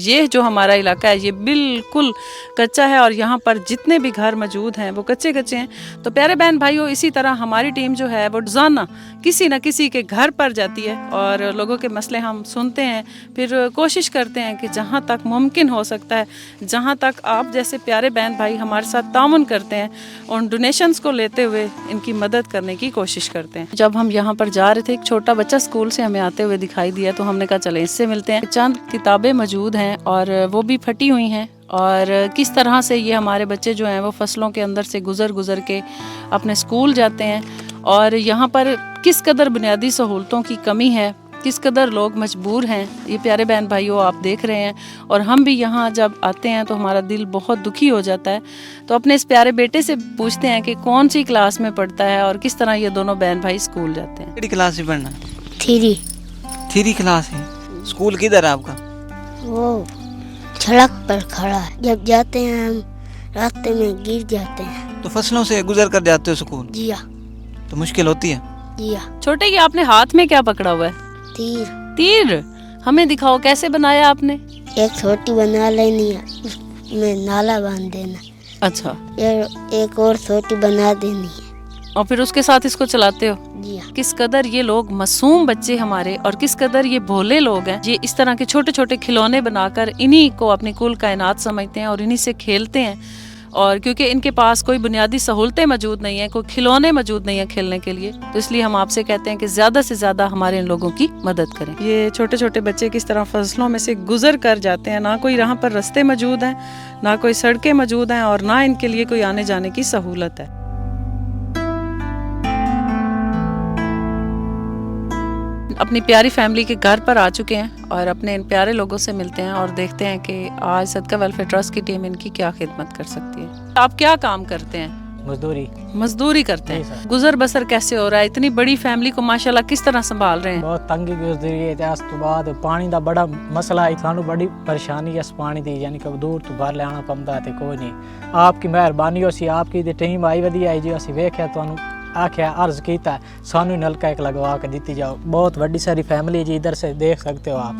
یہ جو ہمارا علاقہ ہے یہ بالکل کچا ہے اور یہاں پر جتنے بھی گھر موجود ہیں وہ کچے ہیں. تو پیارے بہن بھائیوں، اسی طرح ہماری ٹیم جو ہے وہ روزانہ کسی نہ کسی کے گھر پر جاتی ہے اور لوگوں کے مسئلے ہم سنتے ہیں، پھر کوشش کرتے ہیں کہ جہاں تک ممکن ہو سکتا ہے، جہاں تک آپ جیسے پیارے بہن بھائی ہمارے ساتھ تعاون کرتے ہیں، ان ڈونیشنز کو لیتے ہوئے ان کی مدد کرنے کی کوشش کرتے ہیں. جب ہم یہاں پر جا رہے تھے، ایک چھوٹا بچہ اسکول سے ہمیں آتے ہوئے دکھائی دیا تو ہم نے کہا چلیں اس سے ملتے ہیں. چند کتابیں موجود ہیں اور وہ بھی پھٹی ہوئی ہیں، اور کس طرح سے یہ ہمارے بچے جو ہیں وہ فصلوں کے اندر سے گزر کے اپنے اسکول جاتے ہیں، اور یہاں پر کس قدر بنیادی سہولتوں کی کمی ہے، کس قدر لوگ مجبور ہیں. یہ پیارے بہن بھائیوں آپ دیکھ رہے ہیں، اور ہم بھی یہاں جب آتے ہیں تو ہمارا دل بہت دکھی ہو جاتا ہے. تو اپنے اس پیارے بیٹے سے پوچھتے ہیں کہ کون سی کلاس میں پڑھتا ہے اور کس طرح یہ دونوں بہن بھائی اسکول جاتے ہیں. کیڑی کلاس میں پڑھنا؟ 3 کلاس ہے. اسکول کدھر ہے آپ کا؟ وہ سڑک پر کھڑا ہے. جب جاتے ہیں ہم راستے میں گر جاتے ہیں. تو فصلوں سے گزر کر جاتے ہو اسکول؟ جی ہاں. تو مشکل ہوتی ہے؟ جی ہاں. چھوٹے یہ آپ نے ہاتھ میں کیا پکڑا ہوا ہے؟ تیر. ہمیں دکھاؤ کیسے بنایا آپ نے؟ ایک چھوٹی بنا لینی ہے، اس میں نالا باندھ دینا. اچھا. ایک اور چھوٹی بنا دینی ہے اور پھر اس کے ساتھ اس کو چلاتے ہو؟ جی ہاں. کس قدر یہ لوگ معصوم بچے ہمارے، اور کس قدر یہ بھولے لوگ ہیں. یہ اس طرح کے چھوٹے چھوٹے کھلونے بنا کر انہی کو اپنی کل کائنات سمجھتے ہیں اور انہی سے کھیلتے ہیں. اور کیونکہ ان کے پاس کوئی بنیادی سہولتیں موجود نہیں ہیں، کوئی کھلونے موجود نہیں ہیں کھیلنے کے لیے، تو اس لیے ہم آپ سے کہتے ہیں کہ زیادہ سے زیادہ ہمارے ان لوگوں کی مدد کریں. یہ چھوٹے چھوٹے بچے کس طرح فصلوں میں سے گزر کر جاتے ہیں. نہ کوئی یہاں پر رستے موجود ہیں، نہ کوئی سڑکیں موجود ہیں، اور نہ ان کے لیے کوئی آنے جانے کی سہولت ہے. اپنی پیاری فیملی کے گھر پر آ چکے ہیں اور اپنے ان پیارے لوگوں سے ملتے ہیں اور دیکھتے ہیں کہ آج صدقہ ویلفیئر ٹرسٹ کی ٹیم ان کی کیا خدمت کر سکتی ہے. آپ کیا کام کرتے ہیں؟ مزدوری کرتے ہیں. گزر بسر کیسے ہو رہا ہے؟ اتنی بڑی فیملی کو ماشاءاللہ کس طرح سنبھال رہے ہیں؟ بہت تنگی گزری ہے. اس تو بعد پانی دا بڑا مسئلہ ہے، سانو بڑی پریشانی ہے اس پانی دی، یعنی کہ دور تو باہر لینا پوندا ہے تے کوئی نہیں. آپ کی مہربانی ہو سی، آپ کی ٹیم آئی ودیا ہے جی، اسی ویکھیا تانوں آخیا عرض کیتا ہے سانو نلکا ایک لگوا کے دیتی جاؤ. بہت وڈی ساری فیملی جی، ادھر سے دیکھ سکتے ہو آپ،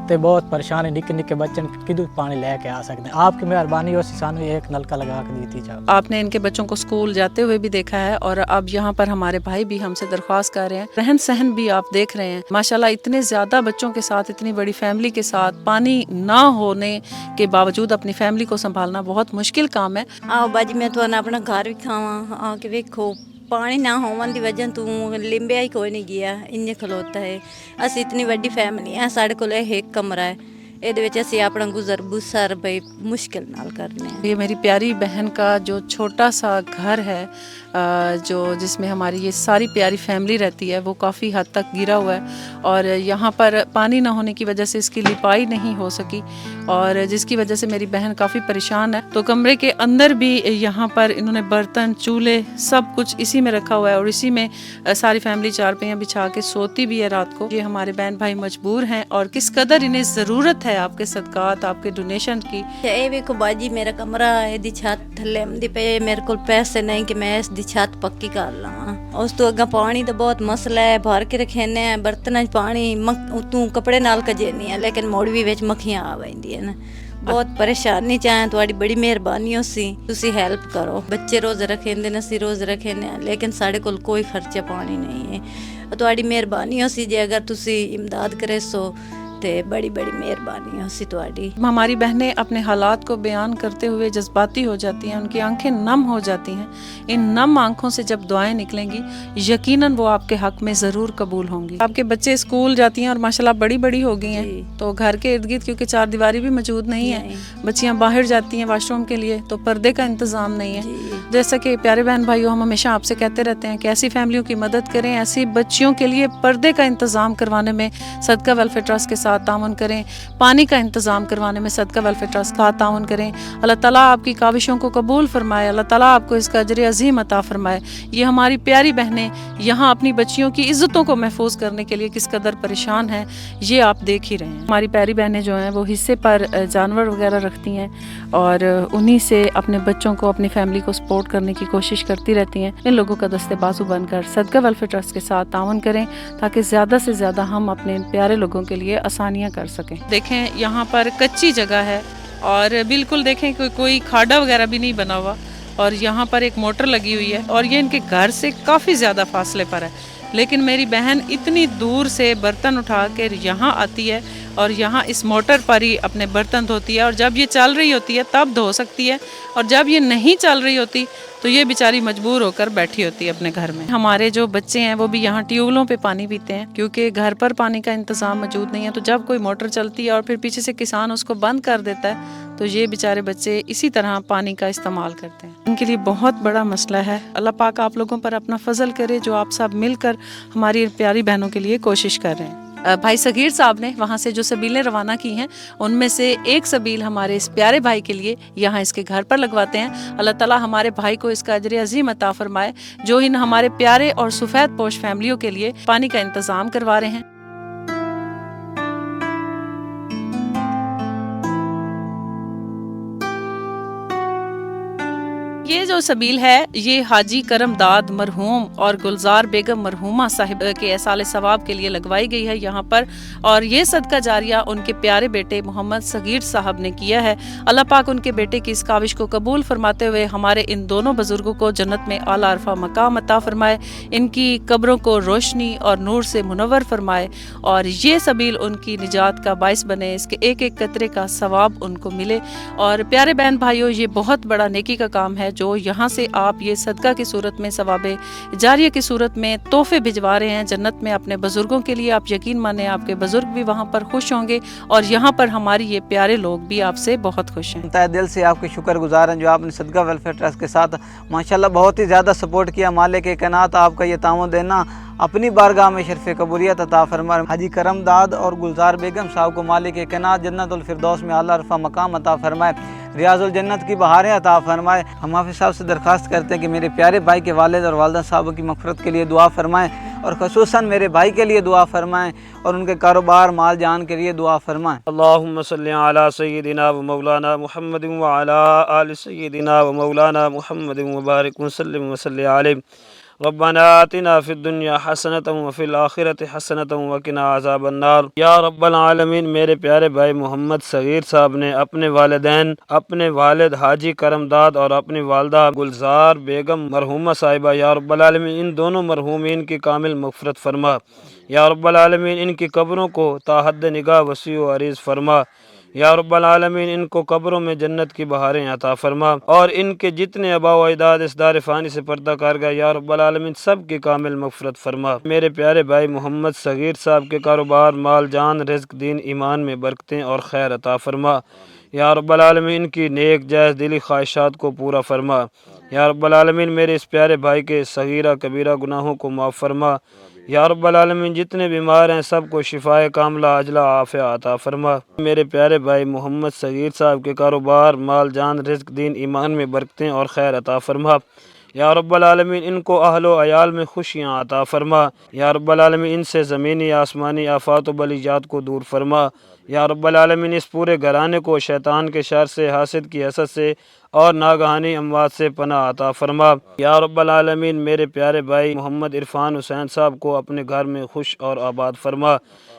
تے بہت پریشانی، نکے نکے بچن کدو پانی لے کے آ سکتے ہیں. آپ کی مہربانی ہو سی سانو ایک نلکا لگا کے دیتی جاؤ. آپ نے ان کے بچوں کو اسکول جاتے ہوئے بھی دیکھا ہے، اور اب یہاں پر ہمارے بھائی بھی ہم سے درخواست کر رہے ہیں. رہن سہن بھی آپ دیکھ رہے ہیں ماشاءاللہ، اتنے زیادہ بچوں کے ساتھ، اتنی بڑی فیملی کے ساتھ پانی نہ ہونے کے باوجود اپنی فیملی کو سنبھالنا بہت مشکل کام ہے. آؤ باجی میں تو اپنا گھر بھی کھاواں، آ کے ویکھو پانی نہ ہون دی وجہ تو لمبیا ہی کوئی نہیں گیا، انجے کھلوتا ہے. اسی اتنی وڈی فیملی ہے، ساڈے کول ایک کمرہ ہے، یہ اسی اپنا گزر بسر بھائی مشکل نال کرنے ہیں. یہ میری پیاری بہن کا جو چھوٹا سا گھر ہے، جس میں ہماری یہ ساری پیاری فیملی رہتی ہے، وہ کافی حد تک گرا ہوا ہے، اور یہاں پر پانی نہ ہونے کی وجہ سے اس کی لپائی نہیں ہو سکی، اور جس کی وجہ سے میری بہن کافی پریشان ہے. تو کمرے کے اندر بھی یہاں پر انہوں نے برتن، چولہے، سب کچھ اسی میں رکھا ہوا ہے، اور اسی میں ساری فیملی چارپائیاں بچھا کے سوتی بھی ہے رات کو. یہ ہمارے بہن بھائی مجبور ہیں، اور کس قدر انہیں ضرورت ہے آپ کے صدقات، آپ کے ڈونیشن کی. اے ویکھو باجی میرا کمرہ ہے، دی چھت تھلے دی پے، میرے کول پیسے نہیں کہ میں اس دی چھت پکی کر لواں. اس تو اگا پانی دا بہت مسئلہ ہے، بھر کے رکھنے ہیں برتن پانی، تو کپڑے نال کجینی ہے، لیکن موڑ بھی وچ مکھیاں آ ویندی ہیں نا. بہت پریشانی چاہیں تہاڈی بڑی مہربانی ہو سی، تسی ہیلپ کرو. بچے روز رکھیندے نے، اسی روز رکھنے، لیکن ساڈے کول کوئی خرچہ پانی نہیں ہے. تہاڈی مہربانی ہو سی جے اگر تسی امداد کرے سو تے بڑی بڑی مہربانی ہو سی تہاڈی. ہماری بہنیں اپنے حالات کو بیان کرتے ہوئے جذباتی ہو جاتی ہیں، ان کی آنکھیں نم ہو جاتی ہیں. ان نم آنکھوں سے جب دعائیں نکلیں گی یقیناً وہ آپ کے حق میں ضرور قبول ہوں گی. آپ کے بچے اسکول جاتی ہیں اور ماشاءاللہ بڑی بڑی ہو گئی ہیں، تو گھر کے ارد گرد کیونکہ چار دیواری بھی موجود نہیں ہے، بچیاں باہر جاتی ہیں واش روم کے لیے، تو پردے کا انتظام نہیں ہے. جیسا کہ پیارے بہن بھائیوں ہم ہمیشہ آپ سے کہتے رہتے ہیں کہ ایسی فیملیوں کی مدد کریں، ایسی بچیوں کے لیے پردے کا انتظام کروانے میں صدقہ ویلفیئر ٹرسٹ کے ساتھ تعاون کریں، پانی کا انتظام کروانے میں صدقہ ویلفیئر ٹرسٹ کا تعاون کریں. اللہ تعالیٰ آپ کی کاوشوں کو قبول فرمائے، اللہ تعالیٰ آپ کو اس کا اجر عظیم عطا فرمائے. یہ ہماری پیاری بہنیں یہاں اپنی بچیوں کی عزتوں کو محفوظ کرنے کے لیے کس قدر پریشان ہیں، یہ آپ دیکھ ہی رہے ہیں. ہماری پیاری بہنیں جو ہیں وہ حصے پر جانور وغیرہ رکھتی ہیں، اور انہی سے اپنے بچوں کو، اپنی فیملی کو سپورٹ کرنے کی کوشش کرتی رہتی ہیں. ان لوگوں کا دستے بازو بن کر صدقہ ویلفیئر ٹرسٹ کے ساتھ تعاون کریں تاکہ زیادہ سے زیادہ ہم اپنے پیارے لوگوں کے لیے आसानियाँ कर सकें। देखें यहाँ पर कच्ची जगह है और बिल्कुल देखें कोई खाड़ा वगैरह भी नहीं बना हुआ, और यहाँ पर एक मोटर लगी हुई है और ये इनके घर से काफ़ी ज़्यादा फासले पर है। लेकिन मेरी बहन इतनी दूर से बर्तन उठा कर यहाँ आती है और यहाँ इस मोटर पर ही अपने बर्तन धोती है, और जब ये चल रही होती है तब धो सकती है, और जब ये नहीं चल रही होती तो ये बेचारी मजबूर होकर बैठी होती है अपने घर में। हमारे जो बच्चे हैं वो भी यहाँ ट्यूबवेलों पे पानी पीते हैं, क्योंकि घर पर पानी का इंतज़ाम मौजूद नहीं है। तो जब कोई मोटर चलती है और फिर पीछे से किसान उसको बंद कर देता है, तो ये बेचारे बच्चे इसी तरह पानी का इस्तेमाल करते हैं। इनके लिए बहुत बड़ा मसला है। अल्लाह पाक आप लोगों पर अपना फजल करे, जो आप सब मिलकर हमारी प्यारी बहनों के लिए कोशिश कर रहे हैं। भाई सगीर साहब ने वहाँ से जो सबीलें रवाना की हैं, उनमें से एक सबील हमारे इस प्यारे भाई के लिए यहाँ इसके घर पर लगवाते हैं। अल्लाह ताला हमारे भाई को इसका अजर अजीम अता फरमाए, जो इन हमारे प्यारे और सफ़ेद पोश फैमिलियों के लिए पानी का इंतज़ाम करवा रहे हैं। ये जो सबील है ये हाजी करमदाद मरहूम और गुलजार बेगम मरहूमा साहिब के एहसाल सवाब के लिए लगवाई गई है यहाँ पर, और ये सदका जारिया उनके प्यारे बेटे मोहम्मद सगीर साहब ने किया है। अल्लाह पाक उनके बेटे की इस काविश को कबूल फरमाते हुए हमारे इन दोनों बुजुर्गों को जन्नत में आला अरफा मकाम अता फरमाए, इनकी कब्रों को रोशनी और नूर से मुनव्वर फरमाए, और ये सबील उनकी निजात का बाइस बने, इसके एक एक कतरे का सवाब उनको मिले। और प्यारे बहन भाइयों, ये बहुत बड़ा नेकी का काम है जो यहाँ से आप ये सदका की सूरत में, सवाबे जारिया की सूरत में तोहफे भिजवा रहे हैं जन्नत में अपने बुजुर्गों के लिए। आप यकीन माने आपके बुजुर्ग भी वहाँ पर खुश होंगे, और यहाँ पर हमारी ये प्यारे लोग भी आपसे बहुत खुश हैं। तहे दिल से आपके शुक्रगुजार हैं जो आपने सदका वेलफेयर ट्रस्ट के साथ माशाल्लाह बहुत ही ज़्यादा सपोर्ट किया। मालिक कायनात आपका ये ताउन देना अपनी बारगाह में शर्फ़ कबूलियत अता फरमाए। हाजी करमदाद और गुलजार बेगम साहब को मालिक कायनात जन्नतुल फिरदौस में आला अरफा मकाम अता फरमाए, रियाजुल जन्नत की बहारें अता फरमाए। हम हाफिज़ साहब से दरख्वास्त करते हैं कि मेरे प्यारे भाई के वालिद और वालदा साहब की मग़फ़िरत के लिए दुआ फरमाएँ, और ख़ुसूसन मेरे भाई के लिए दुआ फरमाएँ, और उनके कारोबार माल जान के लिए दुआ फरमाएँ। अल्लाहुम्मा सल्ली अला सय्यिदिना व मौलाना मुहम्मद व अला आलि सय्यिदिना व मौलाना मुहम्मद व बारिक व सल्लिम व सल्लि अलैहि। रब्बना आतिना फिद दुनिया हसनतम व फिल आखिरति हसनतम व किना अज़ाबन्नार। या रब्बल आलमीन, मेरे प्यारे भाई मोहम्मद सगीर साहब ने अपने वालिदैन, अपने वालिद हाजी करमदाद और अपनी वालदा गुलजार बेगम मरहूमा साहिबा, या रब्बल आलमीन इन दोनों मरहूमीन की कामिल मग़फ़िरत फरमा। या रब्बल आलमीन इनकी कब्रों को ताहद निगाह वसी व अरीज़ फरमा। या रब्बल आलमीन इनको कब्रों में जन्नत की बहारें अता फरमा, और इनके जितने आबा व अजदाद इस दार फ़ानी से पर्दा कर गए, या रब्बल आलमीन सब की कामिल मग़फ़िरत फरमा। मेरे प्यारे भाई मोहम्मद सगीर साहब के कारोबार माल जान रिज़्क़ दीन ईमान में बरकतें और खैर अता फरमा। या रब्बल आलमीन की नेक जायज़ दिली ख्वाहिशात को पूरा फरमा। या रब्बल आलमीन मेरे इस प्यारे भाई के सगीरा कबीरा गुनाहों को माफ़ फरमा। या रब्बल आलमीन जितने बीमार हैं सबको शिफाए कामला अजला आफ़िया अता फरमा। मेरे प्यारे भाई मोहम्मद सगीर साहब के कारोबार माल जान रिज़्क़ दीन ईमान में बरकतें और खैर अता फरमा। या रब्बल आलमीन इनको अहलो अयाल में खुशियाँ अता फरमा। या रब्बल आलमीन इनसे ज़मीनी आसमानी आफ़ात व बलिजात को दूर फरमा। या रब्बल आलमीन इस पूरे घराने को शैतान के शर से, हासिद की हसद से और नागहानी अमवात से पनाह अता फरमा। या रब्बल आलमीन मेरे प्यारे भाई मोहम्मद इरफान हुसैन साहब को अपने घर में खुश और आबाद फरमा।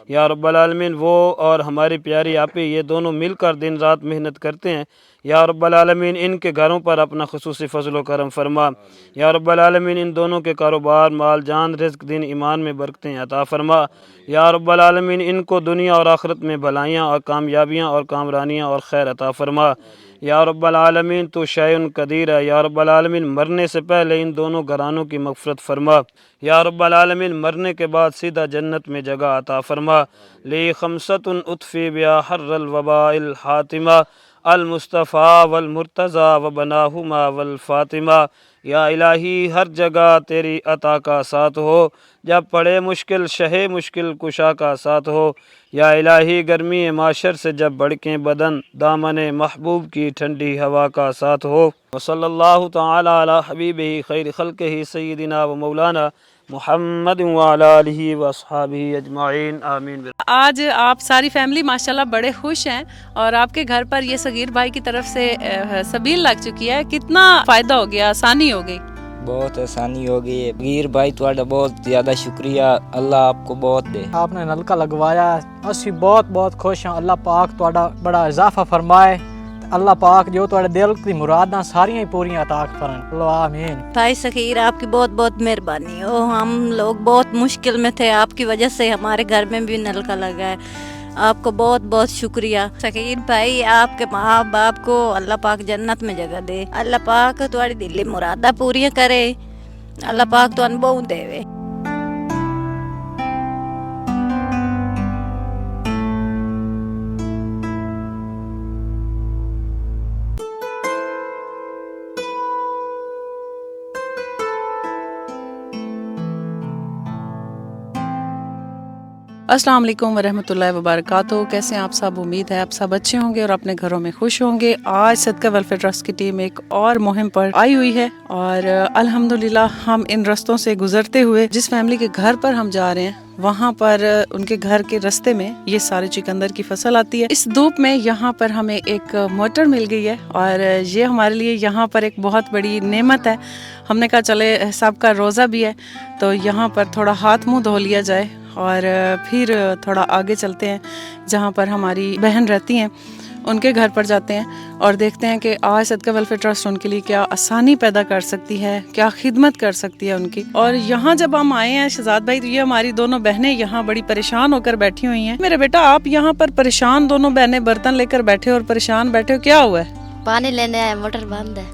या रब्बल आलमीन वो और हमारी प्यारी आपी ये दोनों मिलकर दिन रात मेहनत करते हैं। या रब्बल आलमीन इनके घरों पर अपना खुसूसी फजल व करम फरमा। या रब्बल आलमीन इन दोनों के कारोबार माल जान रिज़्क़ दीन ईमान में बरकतें अता फरमा। या रब्बल आलमीन इनको दुनिया और आखिरत में भलाइयाँ और कामयाबियाँ और कामरानियाँ और खैर अता फरमा। या रब्बल आलमीन तो शैउन कदीर है। या रब्बल आलमीन मरने से पहले इन दोनों घरानों की मग़फ़िरत फरमा। या रब्बल आलमीन मरने के बाद सीधा जन्नत में जगह अता फरमा। ली खमसतुन उतफ़ी बिहा हर्रल वबाइल हातिमा अल मुस्तफ़ा वल मुर्तज़ा व बनाहुमा वल फ़ातिमा। या इलाही हर जगह तेरी अता का साथ हो, जब पड़े मुश्किल शहे मुश्किल कुशा का साथ हो। या इलाही गर्मी माशर से जब भड़कें बदन, दामन महबूब की ठंडी हवा का साथ हो। वसल्लल्लाहु तआला अला हबीबिही खैर खल्क़िही सय्यिदिना व मौलाना मुहम्मद व अला आलिहि व अस्हाबिही अजमाइन आमीन। आज आप सारी फैमिली माशाल्लाह बड़े खुश हैं, और आपके घर पर ये सगीर भाई की तरफ से सबील लग चुकी है। कितना फ़ायदा हो गया, आसानी हो गई। बहुत आसानी हो गई है। वीर भाई ਤੁਹਾਡਾ बहुत ज़्यादा शुक्रिया, अल्लाह आपको बहुत दे। आपने नलका लगवाया, असी बहुत बहुत खुश हाँ। अल्लाह पाक ਤੁਹਾਡਾ बड़ा इजाफा फरमाए। अल्लाह पाक जो ਤੁਹਾਡੇ दिल की मुरादां सारियां ही पूरियां अता करन। अल्लाह आमीन। भाई सखीर, आपकी बहुत बहुत मेहरबानी हो। हम लोग बहुत मुश्किल में थे, आपकी वजह से हमारे घर में भी नलका लगा है। आपको बहुत बहुत शुक्रिया सकीर भाई। आपके माँ बाप को अल्लाह पाक जन्नत में जगह दे। अल्लाह पाक तुम्हारी दिली मुरादा पूरी करे। अल्लाह पाक तो अनुभव देवे। अस्सलाम वालेकुम वरहमतुल्लाहि वबरकातुहू। कैसे हैं आप सब? उम्मीद है आप सब अच्छे होंगे और अपने घरों में खुश होंगे। आज सदका वेलफेयर ट्रस्ट की टीम एक और मुहिम पर आई हुई है और अल्हम्दुलिल्लाह हम इन रस्तों से गुजरते हुए जिस फैमिली के घर पर हम जा रहे हैं वहाँ पर उनके घर के रास्ते में ये सारे चिकंदर की फसल आती है। इस धूप में यहाँ पर हमें एक मोटर मिल गई है और ये हमारे लिए यहाँ पर एक बहुत बड़ी नेमत है। हमने कहा चले सबका रोज़ा भी है तो यहाँ पर थोड़ा हाथ मुँह धो लिया जाए और फिर थोड़ा आगे चलते हैं जहाँ पर हमारी बहन रहती हैं, उनके घर पर जाते हैं और देखते हैं कि आज सदका वेलफेयर ट्रस्ट उनके लिए क्या आसानी पैदा कर सकती है, क्या खिदमत कर सकती है उनकी। और यहाँ जब हम आए हैं शहजाद भाई, तो ये हमारी दोनों बहनें यहाँ बड़ी परेशान होकर बैठी हुई हैं। मेरे बेटा, आप यहाँ पर परेशान दोनों बहनें बर्तन लेकर बैठे और परेशान बैठे हो, क्या हुआ है? पानी लेने आए, मोटर बंद है।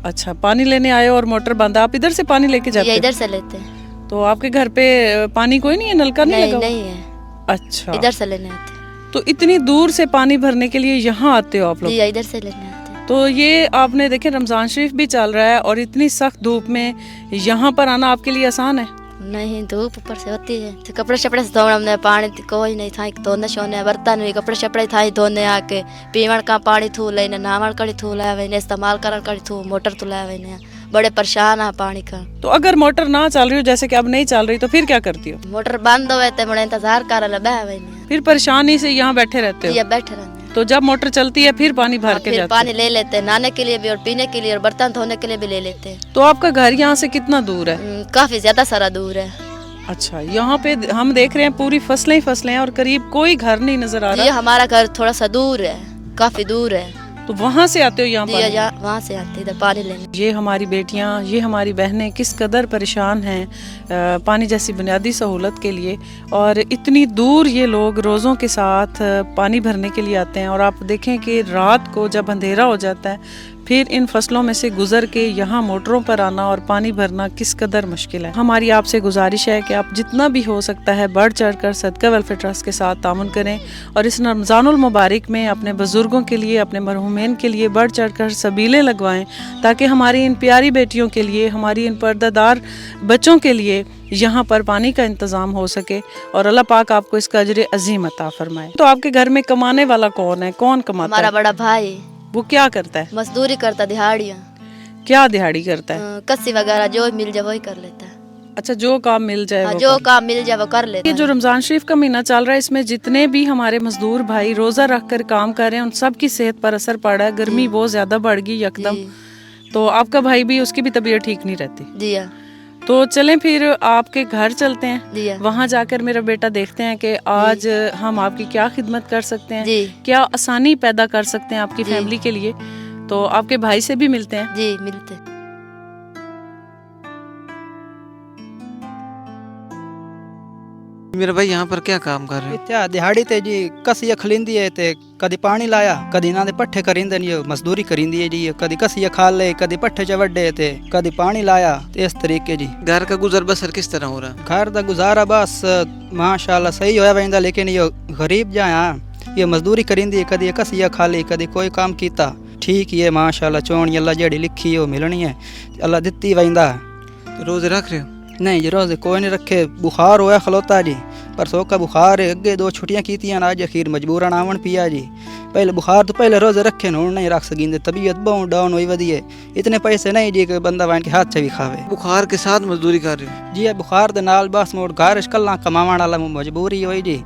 अच्छा, पानी लेने आए और मोटर बंद है। आप इधर से पानी लेके जाते ये हो? इधर से लेते हैं। तो आपके घर पे पानी कोई नहीं है, नलका नहीं लगा? नहीं है। अच्छा, इधर से लेने आते हैं। तो इतनी दूर से पानी भरने के लिए यहाँ आते हो आप लोग? जी, इधर से लेने आते हैं। तो ये आपने देखे रमज़ान शरीफ भी चल रहा है और इतनी सख्त धूप में यहाँ पर आना आपके लिए आसान है? नहीं, धूप ऊपर से होती है। तो कपड़े शपड़े से धोने, हमने पानी कोई नहीं था धोने शोने, बर्तन भी कपड़े शपड़े था धोने आके, पीवण का पानी थू लेने, नावण कड़ी थू लाया वही, इस्तेमाल कर कड़ी थू, मोटर तो लाया वही, बड़े परेशान है पानी का। तो अगर मोटर ना चल रही हो, जैसे कि अब नहीं चल रही, तो फिर क्या करती हो? मोटर बंद हुए थे, बड़े इंतजार कर लगा वही, फिर परेशानी से यहाँ बैठे रहते हो? ये बैठे रहते हैं। तो जब मोटर चलती है फिर पानी भर के फिर जाते पानी ले लेते हैं, नहाने के लिए भी और पीने के लिए और बर्तन धोने के लिए भी ले लेते हैं। तो आपका घर यहाँ से कितना दूर है? काफी ज्यादा सारा दूर है। अच्छा, यहाँ पे हम देख रहे हैं पूरी फसलें ही फसलें हैं और करीब कोई घर नहीं नजर आ ये रहा। हमारा घर थोड़ा सा दूर है, काफी दूर है। तो वहाँ से आते हो यहाँ जी, पर? वहाँ से आते इधर पानी लेने। ये हमारी बेटियां, ये हमारी बहनें किस कदर परेशान हैं पानी जैसी बुनियादी सहूलत के लिए, और इतनी दूर ये लोग रोज़ों के साथ पानी भरने के लिए आते हैं। और आप देखें कि रात को जब अंधेरा हो जाता है फिर इन फसलों में से गुजर के यहाँ मोटरों पर आना और पानी भरना किस कदर मुश्किल है। हमारी आपसे गुजारिश है कि आप जितना भी हो सकता है बढ़ चढ़ कर सदका वेलफेयर ट्रस्ट के साथ तामुन करें और इस रमज़ानुल मुबारक में अपने बुज़ुर्गों के लिए, अपने मरहूमीन के लिए बढ़ चढ़ कर सबीलें लगवाएं, ताकि हमारी इन प्यारी बेटियों के लिए, हमारी इन पर्दादार बच्चों के लिए यहाँ पर पानी का इंतज़ाम हो सके और अल्लाह पाक आपको इसका अजर अजीम अता फरमाए। तो आपके घर में कमाने वाला कौन है? कौन कमाता हमारा है? बड़ा भाई। वो क्या करता है? मजदूरी करता, दिहाड़ियाँ। क्या दिहाड़ी करता है? कस्सी वगैरह जो मिल जाए वही कर लेता है। अच्छा, जो काम मिल जाए वो जो कर। काम मिल जाए वो कर लेता ये जो रमज़ान शरीफ का महीना चल रहा है, इसमें जितने भी हमारे मजदूर भाई रोज़ा रख कर काम कर रहे हैं उन सब की सेहत पर असर पड़ा है। गर्मी बहुत ज़्यादा बढ़ गई यकदम। तो आपका भाई भी, उसकी भी तबीयत ठीक नहीं रहती? जी हाँ। तो चलें फिर आपके घर चलते हैं, जी हाँ। वहाँ जाकर मेरा बेटा देखते हैं कि आज हम आपकी क्या खिदमत कर सकते हैं, जी। क्या आसानी पैदा कर सकते हैं आपकी जी। फैमिली के लिए। तो आपके भाई से भी मिलते हैं। जी, मिलते। मेरे भाई यहाँ पर क्या काम कर रहे हो? इत्या दिहाड़ी ते जी कसिया खलिंदी है ते कदी पानी लाया, कदी इन्हां दे पट्ठे करिंदे ने, मजदूरी करिंदी है जी। कदी कसिया खाल ले, कदी पट्ठे च वड्डे ते कदी पानी लाया, ते इस तरीके जी। घर का गुजर बसर किस तरह हो रहा है? घर दा गुजारा बस माशाल्लाह सही होया वैंदा, लेकिन ये गरीब जाया ये मजदूरी करिंदी है, कदी कसिया खाली, कदी कोई काम कीता। ठीक ये माशाल्लाह चोणी अल्लाह जेड़ी लिखी है मिलनी है, अल्लाह दित्ती वैंदा। रोज़े रख रहे हो? नहीं जी, रोज़े कोई नहीं रखे। बुखार होया खलोता जी, परसों का बुखार है, अगे 2 छुट्टियां कीतियां, आज अखीर मजबूरन आवन पिया जी। पहले बुखार तो पहले रोज़े रखे न, नहीं रख सकेंगे, तबीयत बहुत डाउन हुई वधी है। इतने पैसे नहीं जी कि बंदा वाइन के हाथ से भी खावे। बुखार के साथ मजदूरी कर रहे हो? जी बुखार दे नाल बस मोड़ घर कल्ला कमावन वाला मजबूरी हुई जी।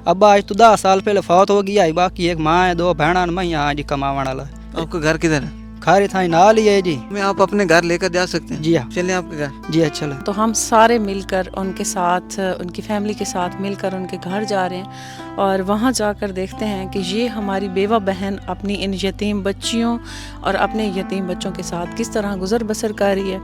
अब्बा आज तो 10 साल पहले फौत हो गया है, बाकी एक माँ है, 2 बहना मैं यहाँ जी कमावन वाला। आपका घर किधर है? खारी थाई नाल ही है जी। मैं आप अपने घर लेकर जा सकते हैं? जी हाँ चलें आपके घर। जी अच्छा लगा। तो हम सारे मिलकर उनके साथ, उनकी फैमिली के साथ मिलकर उनके घर जा रहे हैं और वहाँ जाकर देखते हैं कि ये हमारी बेवा बहन अपनी इन यतीम बच्चियों और अपने यतीम बच्चों के साथ किस तरह गुजर बसर कर रही है,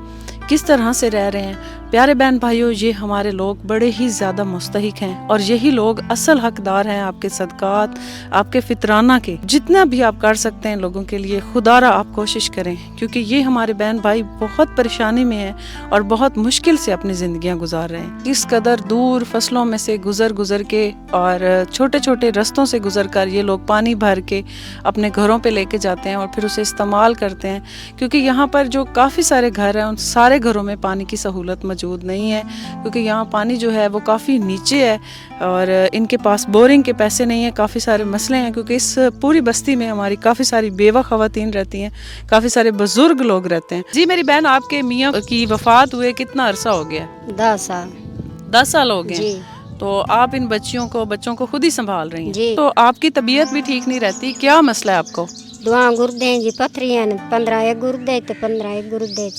किस तरह से रह रहे हैं। प्यारे बहन भाइयों, ये हमारे लोग बड़े ही ज़्यादा मुस्तहिक हैं और यही लोग असल हकदार हैं आपके सदकात, आपके फितराना के। जितना भी आप कर सकते हैं लोगों के लिए, खुदारा आप कोशिश करें, क्योंकि ये हमारे बहन भाई बहुत परेशानी में हैं और बहुत मुश्किल से अपनी ज़िंदगियां गुजार रहे हैं। इस कदर दूर फसलों में से गुजर के और छोटे छोटे रस्तों से गुजर कर ये लोग पानी भर के अपने घरों पे लेके जाते हैं और फिर उसे इस्तेमाल करते हैं, क्योंकि यहाँ पर जो काफ़ी सारे घर हैं उन सारे घरों में पानी की सहूलत मौजूद नहीं है, क्योंकि यहाँ पानी जो है वो काफ़ी नीचे है और इनके पास बोरिंग के पैसे नहीं है। काफ़ी सारे मसले हैं, क्योंकि इस पूरी बस्ती में हमारी काफ़ी सारी बेवा ख़वातीन रहती हैं, काफ़ी सारे बुजुर्ग लोग रहते हैं। जी मेरी बहन, आपके मियाँ की वफ़ात हुए कितना अरसा हो गया? 10 साल। 10 साल हो गए जी। तो आप इन बच्चों को खुद ही संभाल रही हैं। जी। तो आपकी तबीयत भी ठीक नहीं रहती, क्या मसला है आपको? दुआ गुर्दे जी पथरियां 15 एक गुर्दे ते 15 एक गुर्दे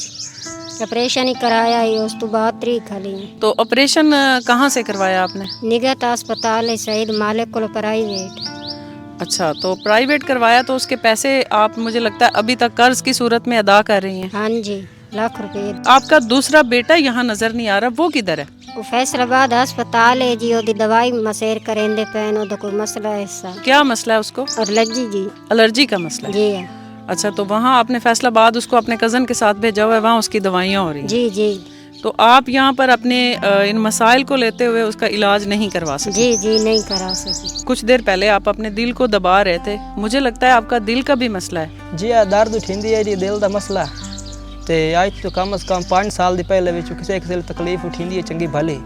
ऑपरेशन ही कराया ही, उस तो बाद 3 खाली। तो ऑपरेशन कहाँ से करवाया आपने? निगत अस्पताल है शहीद मालिक को प्राइवेट। अच्छा, तो प्राइवेट करवाया, तो उसके पैसे आप, मुझे लगता है अभी तक कर्ज की सूरत में अदा कर रही हैं। हाँ जी, लाख रुपए। आपका दूसरा बेटा यहाँ नजर नहीं आ रहा, वो किधर है? वो फैसलाबाद अस्पताल है जी, ओदी दवाई मसेर करेंदे पैन, ओदा कोई मसला है ऐसा। क्या मसला है उसको? एलर्जी जी। एलर्जी का मसला है? जी हाँ। अच्छा, तो वहाँ आपने फैसलाबाद उसको अपने कज़न के साथ भेजा हुआ है, वहाँ उसकी दवाइयाँ हो रही हैं? जी जी। तो आप यहाँ पर अपने इन मसाइल को लेते हुए उसका इलाज नहीं करवा सकते? जी जी, नहीं करा सकी। कुछ देर पहले आप अपने दिल को दबा रहे थे, मुझे लगता है आपका दिल का भी मसला है। जी हाँ, दर्द उठिंदी है जी, दिल का मसला। ते आज तो कम से कम 5 साल दी पहले विच किसी किसी तकलीफ उठिंदी है चंगी भली,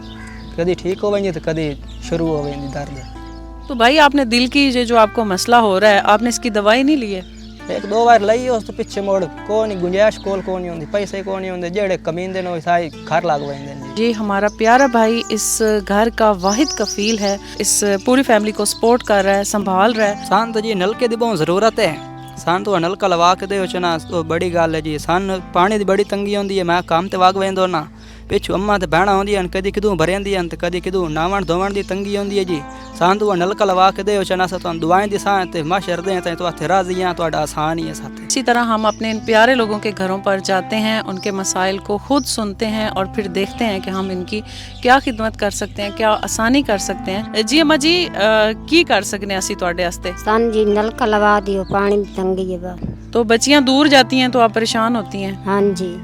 कभी ठीक हो वेंदी तो कभी शुरू हो वेंदी दर्द। तो भाई, आपने दिल की ये जो आपको मसला हो रहा है, आपने इसकी दवाई नहीं ली है? 1-2 बार लई, उस तो पिछे मोड़ को नहीं गुंजाइश कोल को नहीं होंदी, पैसे को नहीं होंदे, जेड़े कमींदे ने साई घर लाग वेंदे। जी, हमारा प्यारा भाई इस घर का वाहिद कफील है, इस पूरी फैमिली को सपोर्ट कर रहा है, संभाल रहा है। सान तो जी नलके दी बहुत जरूरत है, सान तो नलका लवा के दे चना तो बड़ी गल है जी। सान पानी दी बड़ी तंगी होंदी है, मैं काम ते वाग वेंदो ना, पिछू अम्मा ते भैणा होंदी है, कदी किदू भरेंदी है, कदी किदू नावण धोवण दी तंगी होंदी है जी। सान तो नलका लवा के दे चना सा तो दुआएं दी सान ते माशर दे तो आथे राजियां तो आसान ही है साथ। इसी तरह हम अपने इन प्यारे लोगों के घरों पर जाते हैं, उनके मसाइल को खुद सुनते हैं और फिर देखते हैं कि हम इनकी क्या खिदमत कर सकते हैं, क्या आसानी कर सकते हैं। जी अम्मा जी, की कर सकने असी तुहाडे वास्ते? सन जी नलका लगा दियो, पानी की तंगी है बस। तो बच्चियां दूर जाती हैं तो आप परेशान होती हैं? हाँ जी।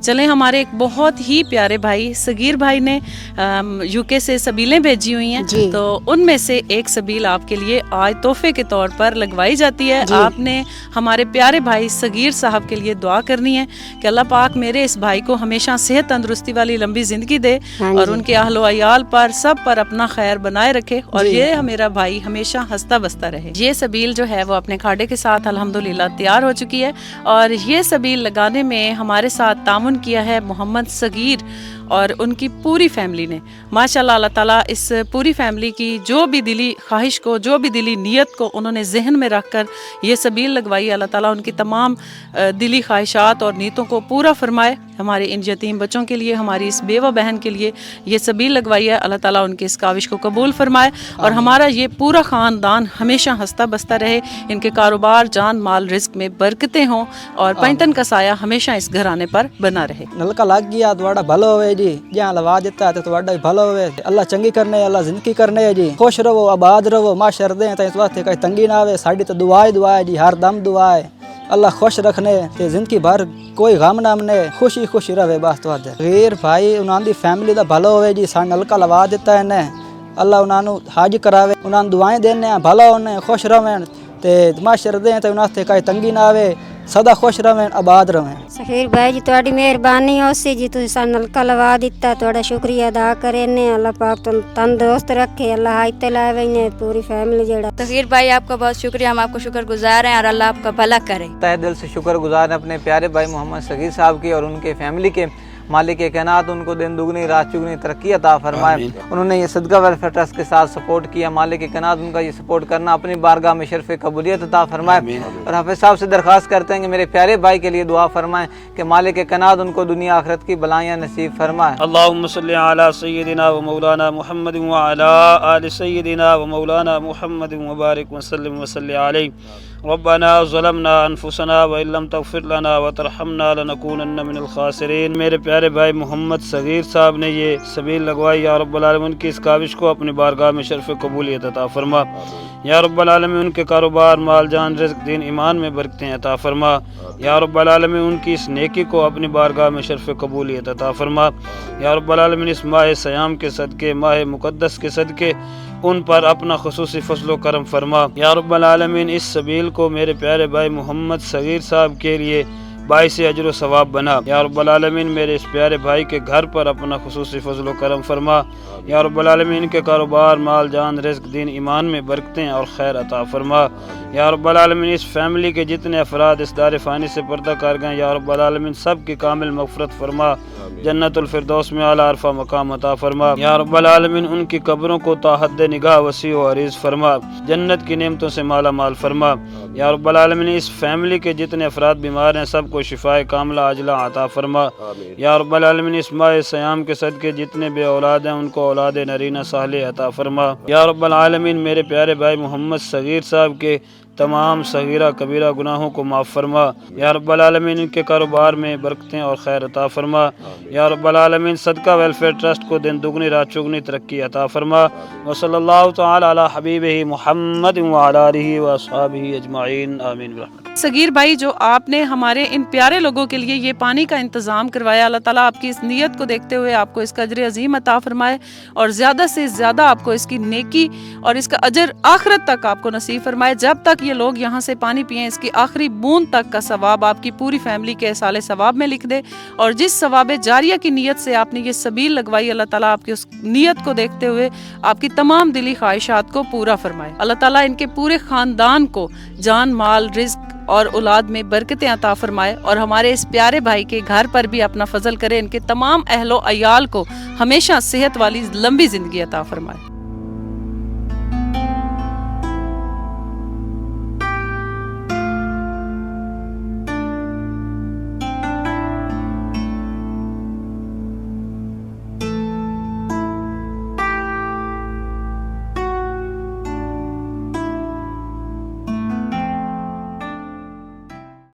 चलें, हमारे एक बहुत ही प्यारे भाई सगीर भाई ने यूके से सबीलें भेजी हुई हैं, तो उनमें से एक सबील आपके लिए आज तोहफे के तौर पर लगवाई जाती है। आपने हमारे प्यारे भाई सगीर साहब के लिए दुआ करनी है कि अल्लाह पाक मेरे इस भाई को हमेशा सेहत तंदुरुस्ती वाली लंबी जिंदगी दे और उनके अहलो अयाल पर सब पर अपना खैर बनाए रखे और ये मेरा भाई हमेशा हंसता बसता रहे। ये सबील जो है वो अपने खाड़े के साथ अल्हम्दुलिल्लाह तैयार हो चुकी है और ये सबील लगाने में हमारे साथ तामुन किया है मोहम्मद सगीर और उनकी पूरी फैमिली ने। माशाल्लाह, अल्लाह ताला इस पूरी फैमिली की जो भी दिली ख्वाहिश को, जो भी दिली नीयत को उन्होंने जहन में रख कर ये सबील लगवाई, अल्लाह ताला उनकी तमाम दिली ख्वाहिशात और नीयतों को पूरा फरमाए। हमारे इन यतीम बच्चों के लिए, हमारी इस बेवा बहन के लिए ये सबील लगवाई है, अल्लाह ताला उनकी इस काविश को कबूल फरमाए और हमारा ये पूरा ख़ानदान हमेशा हंसता बसता रहे, इनके कारोबार, जान माल, रिस्क में बरकतें हों और पैंतन का साया हमेशा इस घराने पर बना रहे। नलका लग गया तो भलो होवे जी, जहाँ लवा देता है तो भी भलो होवे। अल्लाह चंगी करने, अल्लाह जिंदगी करने है जी। खुश रहो, आबाद रहो, माशर दे कहीं तंगी ना आवे। साड़ी तो दुआ है जी, हर दम दुआ है अल्लाह खुश रखने ते जिंदगी भर कोई गम ना मने, खुशी खुशी रहे बस। तो गैर भाई उन्होंने फैमिली का भलो होवे जी। सा नलका लवा देता है ने, अल्लाह उन्होंने हाज करावे, उन्होंने दुआएं देने भलो होने, खुश रहें ते माशर दे तो उन्होंने कहीं तंगी ना आवे, सदा खुश रहें, आबाद रहें। सखीर भाई जी तुहाडी मेहरबानी होसी जी, तुसीं सानू नलका लवा दिता, तुहाडा शुक्रिया अदा करेने। अल्लाह पाक तुम तंदुरुस्त रखे, अल्लाह हाइते लावे ने पूरी फैमिली जेड़ा। सखीर भाई आपका बहुत शुक्रिया, हम आपको शुक्रगुजार हैं और अल्लाह आपका भला करे। तहे दिल से शुक्रगुजार हैं अपने प्यारे भाई मोहम्मद सगीर साहब की और उनके फैमिली के। मालिक कायनात उनको दिन दुगनी रात चुगनी तरक्की अता फरमाए। उन्होंने ये सदका वेलफेयर ट्रस्ट के साथ सपोर्ट किया, मालिक कायनात उनका ये सपोर्ट करना अपनी बारगाह में शर्फ कबूलियत अता फरमाए। और हाफिज़ साहब से दरख्वास्त करते हैं कि मेरे प्यारे भाई के लिए दुआ फरमाएं कि मालिक कायनात उनको दुनिया आखिरत की भलाइयाँ नसीब फरमाए। अल्लाहुम्मा सल्ली अला सय्यदिना व मौलाना मुहम्मद व अला आलि सय्यदिना व मौलाना मुहम्मद व बारिक व सल्लिम व सल्ली अलैहि। रब्बना ज़लमना अनफुसना व इल्लम तग़फिर लना व तरहमना लनकूनन्ना मिनल खासिरीन। मेरे प्यारे भाई मोहम्मद सगीर साहब ने ये सबील लगवाई, या रब्बुल आलमीन की इस काविश को अपनी बारगाह में शर्फ कबूलियत अता फरमा। या रब्बुल आलमीन उनके कारोबार, माल, जान, रिज़्क़, दीन, ईमान में बरकतें अता फरमा। या रब्बुल आलमीन उनकी इस नेकी को अपनी बारगाह में शर्फ कबूलियत अता फरमा। या रब्बुल आलमीन इस माह सयाम के सदके, माह मुक़द्दस के सदके उन पर अपना खुसूसी फज़ल करम फरमा। या रब्बुल आलमीन इस सबील को मेरे प्यारे भाई मोहम्मद सगीर साहब के लिए बाइस अजर सवाब बना। या रब्बुल आलमीन मेरे इस प्यारे भाई के घर पर अपना खुसूसी फज़ल करम फरमा। या रब्बुल आलमीन के कारोबार, माल, जान, रिज़्क़, दीन, ईमान में बरकतें और खैर अता फरमा। या रब्बुल आलमीन इस फैमिली के जितने अफराद इस दार फ़ानी से पर्दा कर गए, या रब्बुल आलमीन सब की कामिल मग़फ़िरत फरमा, जन्नतुल फ़िरदौस में आला अरफ़ा मकाम अता फरमा। या रब्बुल आलमीन उनकी कब्रों को ताहद निगाह वसी व अरीज़ फरमा, जन्नत की नेमतों से माला माल फरमा। या रब्बुल आलमीन इस फैमिली के जितने अफराद बीमार हैं सबको शिफाए कामिला आजिला अता फरमा। या रब्बुल आलमीन इस माह सयाम के सदके जितने बे औलाद हैं उनको औलाद नरीना सालिह अता फरमा। या रब्बुल आलमीन मेरे प्यारे भाई मोहम्मद सगीर साहब के तमाम सगीरा कबीरा गुनाहों को माफ़ फरमा। या रब्बुल आलमीन इनके कारोबार में बरकतें और खैर अता फरमा। या रब्बुल आलमीन सदका वेलफेयर ट्रस्ट को दिन दुगनी रात चुगनी तरक्की अता फरमा। व सल्लल्लाहु तआला अला हबीबिही मुहम्मद व अला आलिहि व अस्हाबिही अजमाइन, आमीन। सगीर भाई, जो आपने हमारे इन प्यारे लोगों के लिए ये पानी का इंतज़ाम करवाया, अल्लाह ताला आपकी इस नीयत को देखते हुए आपको इसका अजर अजीम अता फरमाए और ज़्यादा से ज़्यादा आपको इसकी नेकी और इसका अजर आखिरत तक आपको नसीब फरमाए। जब तक ये लोग यहाँ से पानी पिएं, इसकी आखिरी बूंद तक का सवाब आपकी पूरी फैमिली के साले सवाब में लिख दे। और जिस सवाब जारिया की नीयत से आपने ये सबील लगवाई, अल्लाह ताला आपकी उस नीयत को देखते हुए आपकी तमाम दिली ख्वाहिशात को पूरा फरमाए। अल्लाह ताला इनके पूरे ख़ानदान को जान, माल, रिज़्क़ और औलाद में बरकतें अता फरमाए और हमारे इस प्यारे भाई के घर पर भी अपना फजल करे। इनके तमाम अहलो अयाल को हमेशा सेहत वाली लंबी ज़िंदगी अता फरमाए।